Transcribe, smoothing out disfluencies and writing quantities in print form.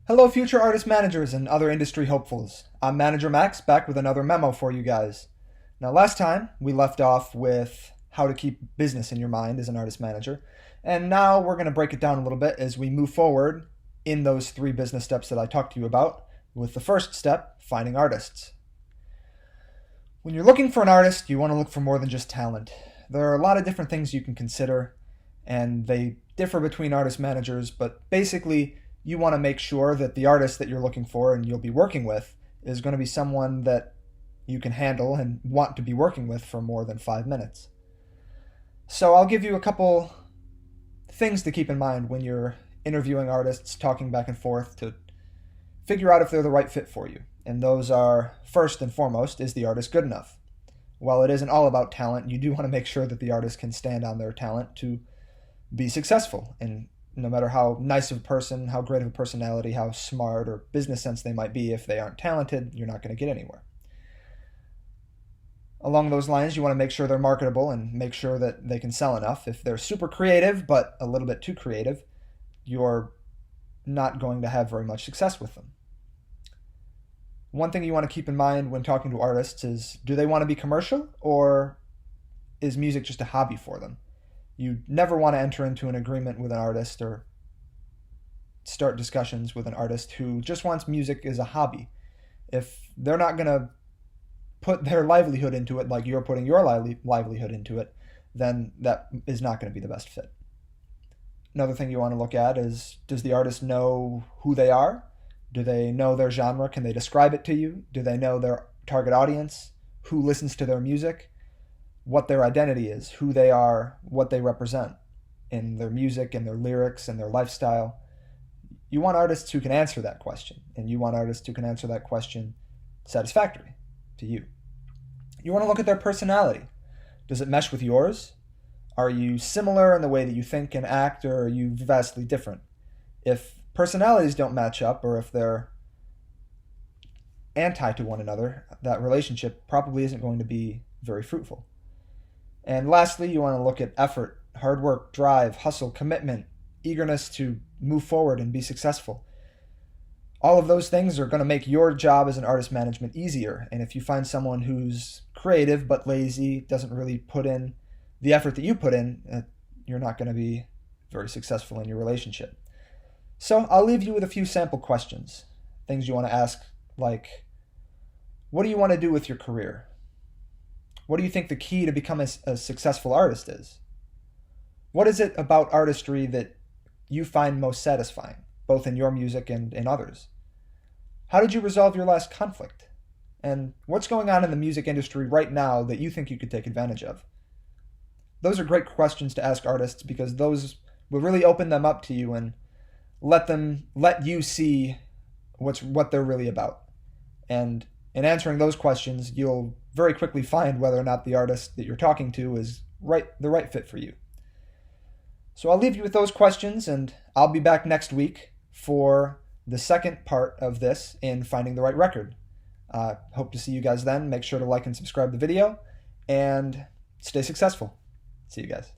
Hello, future artist managers and other industry hopefuls. I'm Manager Max, back with another memo for you guys. Now, last time we left off with how to keep business in your mind as an artist manager, and now we're going to break it down a little bit as we move forward in those three business steps that I talked to you about, with the first step, finding artists. When you're looking for an artist, you want to look for more than just talent. There are a lot of different things you can consider, and they differ between artist managers, but basically, you want to make sure that the artist that you're looking for and you'll be working with is going to be someone that you can handle and want to be working with for more than 5 minutes. So I'll give you a couple things to keep in mind when you're interviewing artists, talking back and forth to figure out if they're the right fit for you. And those are, first and foremost, is the artist good enough? While it isn't all about talent, you do want to make sure that the artist can stand on their talent to be successful. And no matter how nice of a person, how great of a personality, how smart or business sense they might be, if they aren't talented, you're not going to get anywhere. Along those lines, you want to make sure they're marketable and make sure that they can sell enough. If they're super creative, but a little bit too creative, you're not going to have very much success with them. One thing you want to keep in mind when talking to artists is, do they want to be commercial, or is music just a hobby for them? You never want to enter into an agreement with an artist or start discussions with an artist who just wants music as a hobby. If they're not going to put their livelihood into it like you're putting your livelihood into it, then that is not going to be the best fit. Another thing you want to look at is, does the artist know who they are? Do they know their genre? Can they describe it to you? Do they know their target audience? Who listens to their music? What their identity is, who they are, what they represent in their music and their lyrics and their lifestyle. You want artists who can answer that question, and you want artists who can answer that question satisfactory to you. You want to look at their personality. Does it mesh with yours? Are you similar in the way that you think and act, or are you vastly different? If personalities don't match up, or if they're anti to one another, that relationship probably isn't going to be very fruitful. And lastly, you want to look at effort, hard work, drive, hustle, commitment, eagerness to move forward and be successful. All of those things are going to make your job as an artist management easier. And if you find someone who's creative but lazy, doesn't really put in the effort that you put in, you're not going to be very successful in your relationship. So I'll leave you with a few sample questions. Things you want to ask, like, what do you want to do with your career? What do you think the key to becoming a successful artist is? What is it about artistry that you find most satisfying, both in your music and in others? How did you resolve your last conflict? And what's going on in the music industry right now that you think you could take advantage of? Those are great questions to ask artists, because those will really open them up to you and let you see what they're really about. And in answering those questions, you'll very quickly find whether or not the artist that you're talking to is the right fit for you. So I'll leave you with those questions, and I'll be back next week for the second part of this in finding the right record. Hope to see you guys then. Make sure to like and subscribe the video, and stay successful. See you guys.